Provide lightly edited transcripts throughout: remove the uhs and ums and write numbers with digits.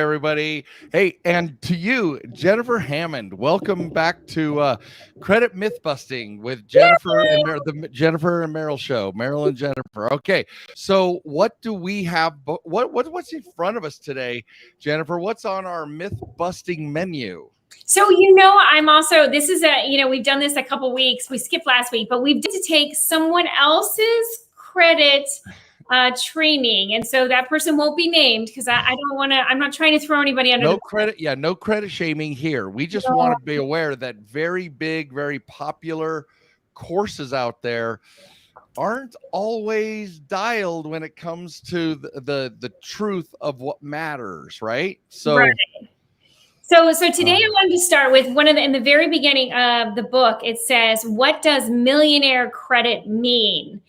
everybody. Hey, and to you, Jennifer Hammond, welcome back to Credit Myth Busting with Jennifer and the Jennifer and Merrill show. Merrill and Jennifer. Okay, so what do we have? What's in front of us today, Jennifer? What's on our myth busting menu? So, I'm also, this is we've done this a couple weeks. We skipped last week, but we've to take someone else's credit training. And so that person won't be named because I don't want to, I'm not trying to throw anybody under no credit. Yeah, no credit shaming here. We just want to be aware that very big, very popular courses out there aren't always dialed when it comes to the truth of what matters, right? So right. So today I wanted to start with in the very beginning of the book, it says, what does millionaire credit mean?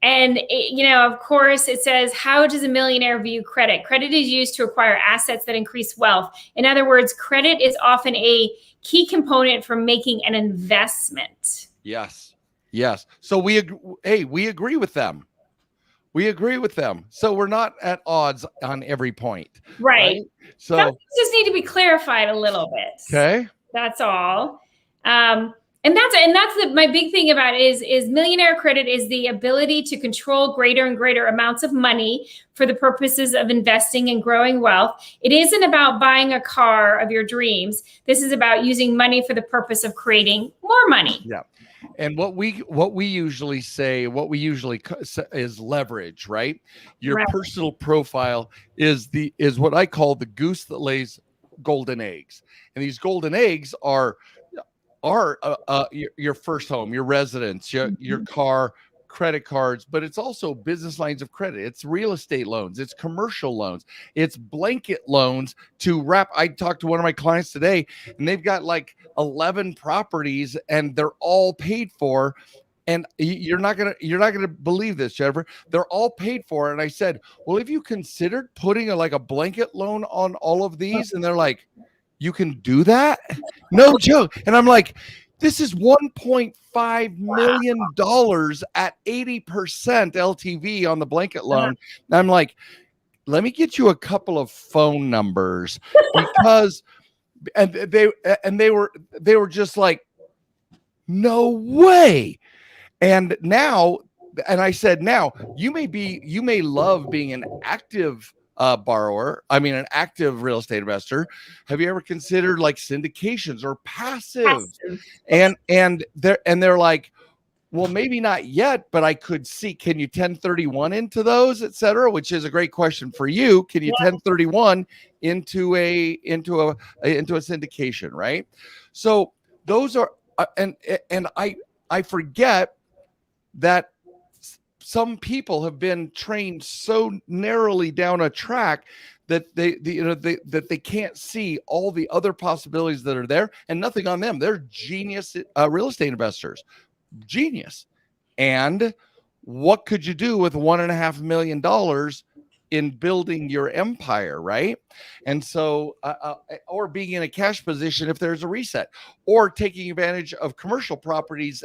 And, of course, it says, how does a millionaire view credit? Credit is used to acquire assets that increase wealth. In other words, credit is often a key component for making an investment. Yes. So we agree with them. We agree with them. So we're not at odds on every point. Right? So some things just need to be clarified a little bit. Okay. That's all. And that's my big thing about it is millionaire credit is the ability to control greater and greater amounts of money for the purposes of investing and growing wealth. It isn't about buying a car of your dreams. This is about using money for the purpose of creating more money. Yeah. And what we usually say, is leverage, right? Your personal profile is what I call the goose that lays golden eggs. And these golden eggs are your first home, your residence, your car, credit cards, but it's also business lines of credit. It's real estate loans. It's commercial loans. It's blanket loans to wrap. I talked to one of my clients today and they've got like 11 properties and they're all paid for. And you're not going to believe this, Jennifer. They're all paid for. And I said, well, have you considered putting a blanket loan on all of these? And they're like, you can do that? No joke. And I'm like, this is $1.5 million at 80% LTV on the blanket loan. And I'm like, let me get you a couple of phone numbers because, and they were just like, no way. And I said, now you may love being an active borrower. I mean, an active real estate investor. Have you ever considered like syndications or passive? And they're like, well, maybe not yet, but I could see, can you 1031 into those, et cetera, which is a great question for you. Can you 1031 into a syndication, right? So those are, and I forget that some people have been trained so narrowly down a track that they can't see all the other possibilities that are there, and nothing on them. They're genius real estate investors, genius. And what could you do with $1.5 million in building your empire, right? And so, or being in a cash position if there's a reset, or taking advantage of commercial properties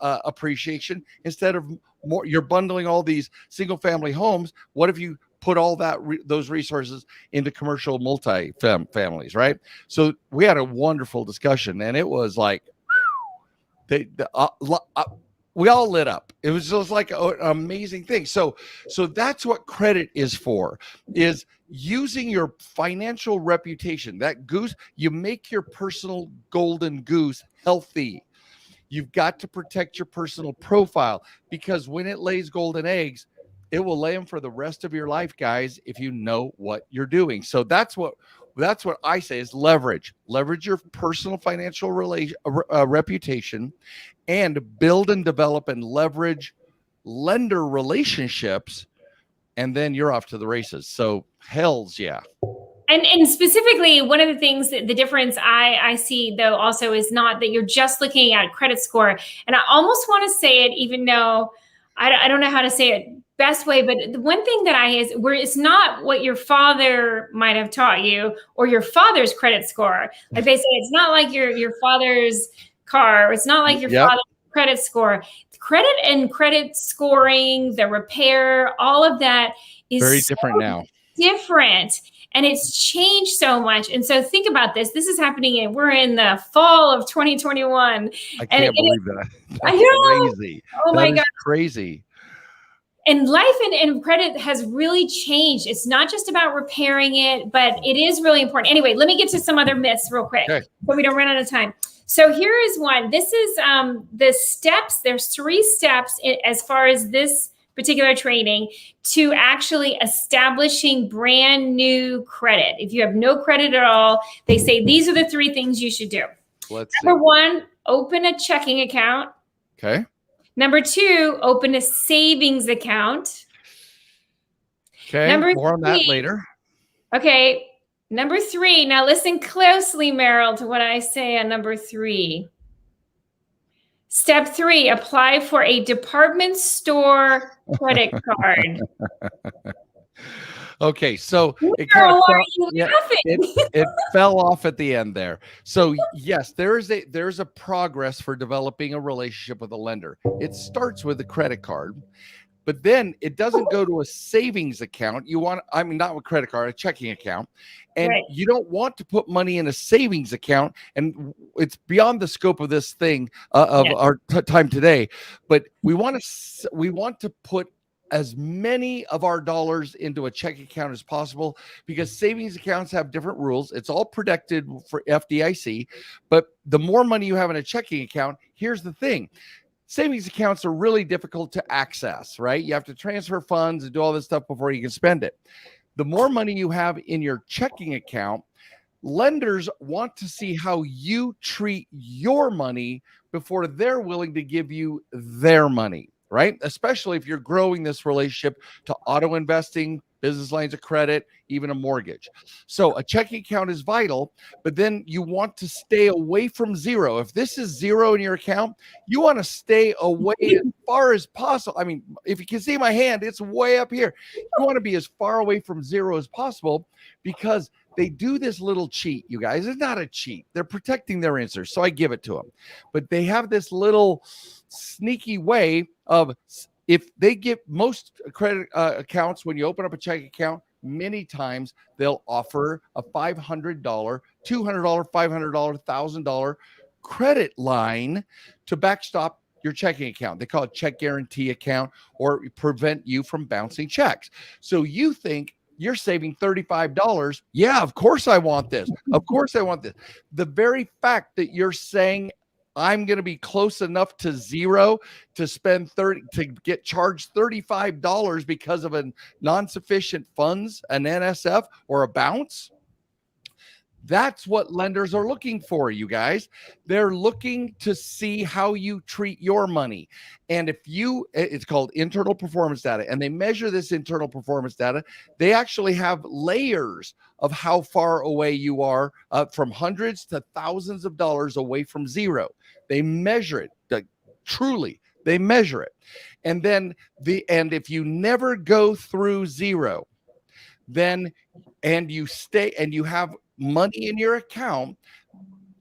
appreciation instead of more. You're bundling all these single family homes. What if you put all those resources into commercial multi-families, right? So we had a wonderful discussion, and it was like we all lit up. It was just like an amazing thing. So that's what credit is for, is using your financial reputation. That goose, you make your personal golden goose healthy. You've got to protect your personal profile, because when it lays golden eggs, it will lay them for the rest of your life, guys, if you know what you're doing. So that's what I say is leverage your personal financial reputation, and build and develop and leverage lender relationships. And then you're off to the races. So hells yeah. And specifically, one of the things that the difference I see, though, also is not that you're just looking at credit score. And I almost want to say it, even though I don't know how to say it best way, but the one thing that where it's not what your father might have taught you or your father's credit score. Like they say, it's not like your father's car. It's not like your father's credit score. Credit and credit scoring, the repair, all of that is very different now. Different. And it's changed so much. And so think about this. This is happening, and we're in the fall of 2021. I can't believe that. I That's know. crazy. Oh my That is God. crazy. And life and credit has really changed. It's not just about repairing it, but it is really important. Anyway, let me get to some other myths real quick, Okay. so we don't run out of time. So here is one. This is the steps. There's 3 steps as far as this particular training to actually establishing brand new credit. If you have no credit at all, they say these are the 3 things you should do. Let's Number see. 1, open a checking account. Okay. Number 2, open a savings account. Okay. Number More on that 3 later. Okay. Number 3. Now listen closely, Merrill, to what I say on number 3. Step 3, apply for a department store credit card. Okay, so it kind Merrill, of why fell, are you yeah, laughing? it fell off at the end there. So yes, there's a progress for developing a relationship with a lender. It starts with a credit card, but then it doesn't go to a savings account. Not with credit card, a checking account. And Right. you don't want to put money in a savings account. And it's beyond the scope of this thing of Yeah. our time today. But we want to put as many of our dollars into a checking account as possible, because savings accounts have different rules. It's all protected for FDIC. But the more money you have in a checking account, here's the thing. Savings accounts are really difficult to access, right? You have to transfer funds and do all this stuff before you can spend it. The more money you have in your checking account, lenders want to see how you treat your money before they're willing to give you their money, right? Especially if you're growing this relationship to auto investing, business lines of credit, even a mortgage. So a checking account is vital, but then you want to stay away from zero. If this is zero in your account, you want to stay away as far as possible. I mean, if you can see my hand, it's way up here. You want to be as far away from zero as possible, because they do this little cheat, you guys. It's not a cheat. They're protecting their answers, so I give it to them. But they have this little sneaky way of, if they get most credit accounts, when you open up a checking account, many times they'll offer a $500, $200, $500, $1,000 credit line to backstop your checking account. They call it check guarantee account, or prevent you from bouncing checks. So you think you're saving $35. Yeah, of course I want this. Of course I want this. The very fact that you're saying I'm going to be close enough to zero to spend to get charged $35 because of a non-sufficient funds, an NSF, or a bounce. That's what lenders are looking for, you guys. They're looking to see how you treat your money. And it's called internal performance data, and they measure this internal performance data. They actually have layers of how far away you are, from hundreds to thousands of dollars away from zero. They measure it, truly. They measure it. And then if you never go through zero, then, and you stay and you have money in your account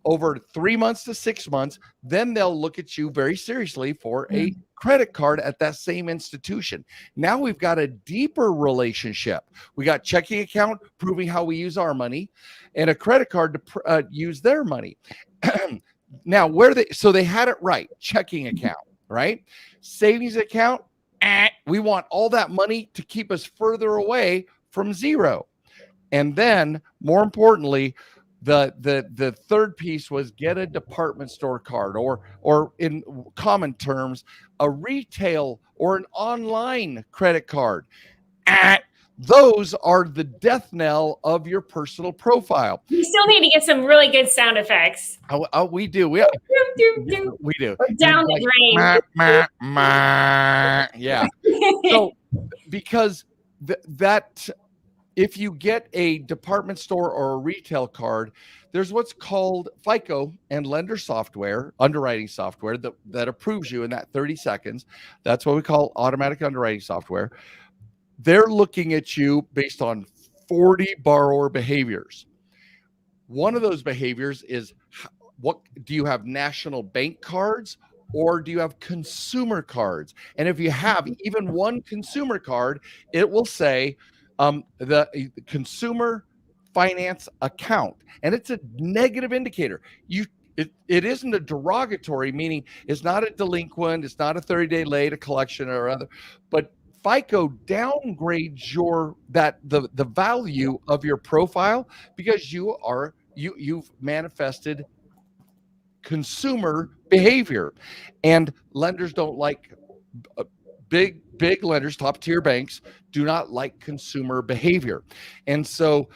over 3 months to 6 months, then they'll look at you very seriously for a credit card at that same institution. Now we've got a deeper relationship. We got checking account proving how we use our money, and a credit card to use their money. Now, so they had it right. Checking account, right? Savings account, we want all that money to keep us further away from zero. And then, more importantly, the third piece was get a department store card, or in common terms, a retail or an online credit card. Those are the death knell of your personal profile. You still need to get some really good sound effects. We do. We do. Down the drain. Yeah. So, because that if you get a department store or a retail card, there's what's called FICO and lender software, underwriting software that approves you in that 30 seconds. That's what we call automatic underwriting software. They're looking at you based on 40 borrower behaviors. One of those behaviors is, what do you have, national bank cards, or do you have consumer cards? And if you have even one consumer card, it will say the consumer finance account, and it's a negative indicator. It isn't a derogatory, meaning it's not a delinquent, it's not a 30-day late, a collection or other, but FICO downgrades the value of your profile because you've manifested consumer behavior, and lenders don't like big lenders, top tier banks do not like consumer behavior. And so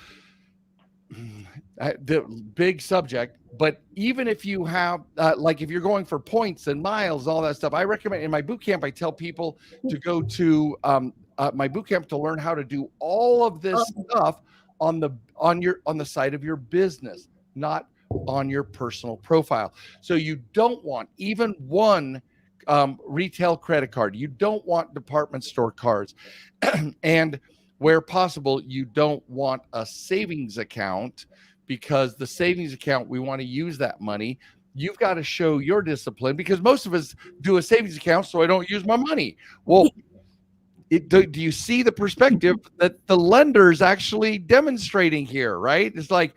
the big subject, but even if you have like if you're going for points and miles, all that stuff, I recommend in my boot camp, I tell people to go to my boot camp to learn how to do all of this stuff on the side of your business, not on your personal profile. So you don't want even one retail credit card. You don't want department store cards. And where possible, you don't want a savings account, because the savings account, we want to use that money. You've got to show your discipline, because most of us do a savings account so I don't use my money. Well, do you see the perspective that the lender is actually demonstrating here, right? It's like,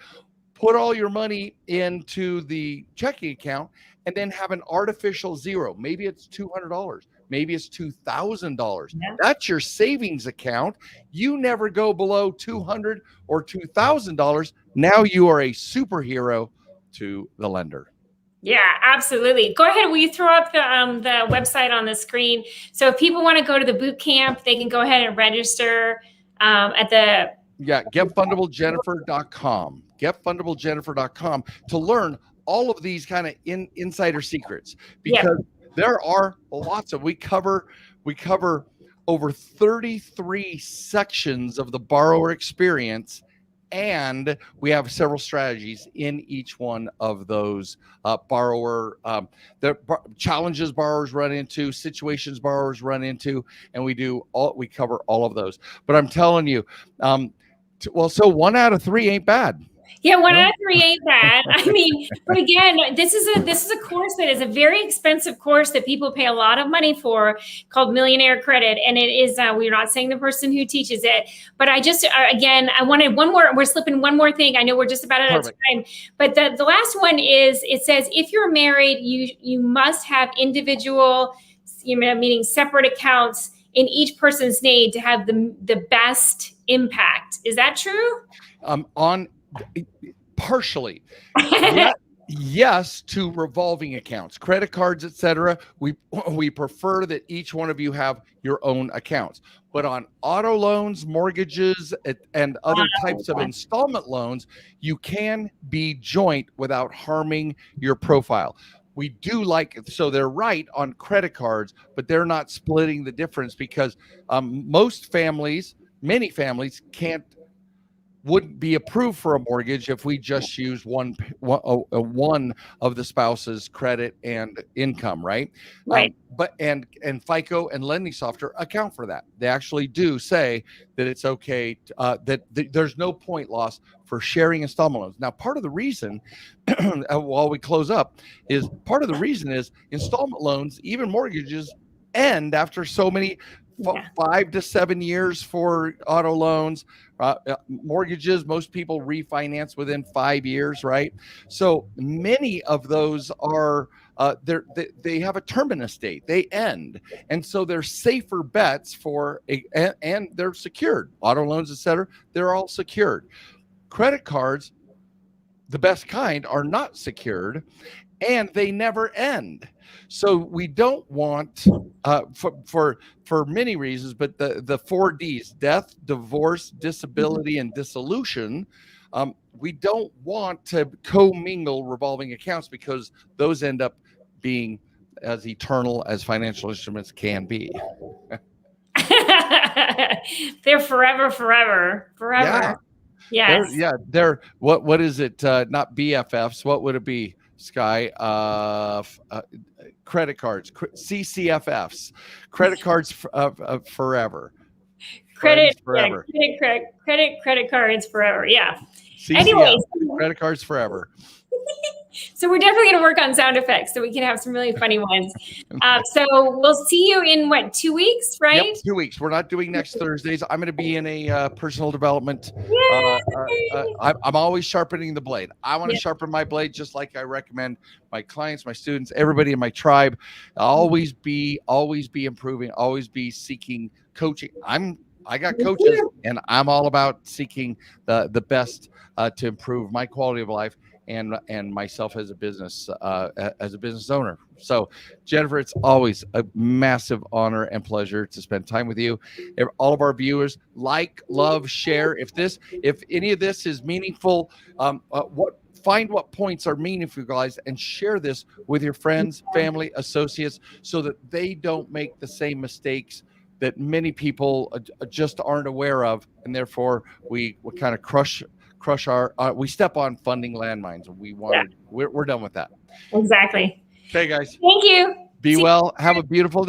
put all your money into the checking account and then have an artificial zero. Maybe it's $200. Maybe it's $2,000. Yeah. That's your savings account. You never go below $200 or $2,000. Now you are a superhero to the lender. Yeah, absolutely. Go ahead. Will you throw up the website on the screen? So if people want to go to the boot camp, they can go ahead and register at the... Yeah, getfundablejennifer.com. Getfundablejennifer.com to learn all of these kind of insider secrets, because there are lots of, we cover over 33 sections of the borrower experience, and we have several strategies in each one of those borrower challenges borrowers run into, situations borrowers run into, and we cover all of those. But I'm telling you, so 1 out of 3 ain't bad. Yeah, 1 out of 3 ain't bad. I mean, but again, this is a course that is a very expensive course that people pay a lot of money for, called Millionaire Credit, and it is. We're not saying the person who teaches it, but I just again, I wanted one more. We're slipping one more thing. I know we're just about out of time, but the last one is, it says if you're married, you must have individual, meaning separate accounts in each person's name to have the best impact. Is that true? Partially. Yes, to revolving accounts, credit cards, etc. We prefer that each one of you have your own accounts. But on auto loans, mortgages, and other types of installment loans, you can be joint without harming your profile. We do so they're right on credit cards, but they're not splitting the difference, because many families wouldn't be approved for a mortgage if we just use one of the spouse's credit and income, right? Right. And FICO and lending software account for that. They actually do say that it's okay, that there's no point loss for sharing installment loans. Now, part of the reason, while we close up, is installment loans, even mortgages, end after so many 5 to 7 years for auto loans. Mortgages, most people refinance within 5 years, right? So many of those are they have a terminus date, they end, and so they're safer bets and they're secured. Auto loans, etc., they're all secured. Credit cards, the best kind, are not secured, and they never end. So we don't want, for many reasons, but the 4 Ds, death, divorce, disability, and dissolution, we don't want to commingle revolving accounts, because those end up being as eternal as financial instruments can be. They're forever. Yeah. They're what is it? Not BFFs. What would it be, Sky? Credit cards, CCFFs, credit cards forever. Credit forever. Credit cards forever. Yeah. CCF, anyway, credit cards forever. So we're definitely going to work on sound effects so we can have some really funny ones. So we'll see you in what, 2 weeks, right? Yep, 2 weeks. We're not doing next Thursdays. I'm going to be in a personal development. I'm always sharpening the blade. I want to sharpen my blade just like I recommend my clients, my students, everybody in my tribe. Always be improving. Always be seeking coaching. I got coaches, and I'm all about seeking the best to improve my quality of life and myself as a business owner. So, Jennifer, it's always a massive honor and pleasure to spend time with you. All of our viewers, like, love, share. If any of this is meaningful, find what points are meaningful, guys, and share this with your friends, family, associates, so that they don't make the same mistakes that many people just aren't aware of, and therefore we kind of crush we step on funding landmines. We're done with that. Exactly. Okay, guys. Thank you. Be well. Have a beautiful day.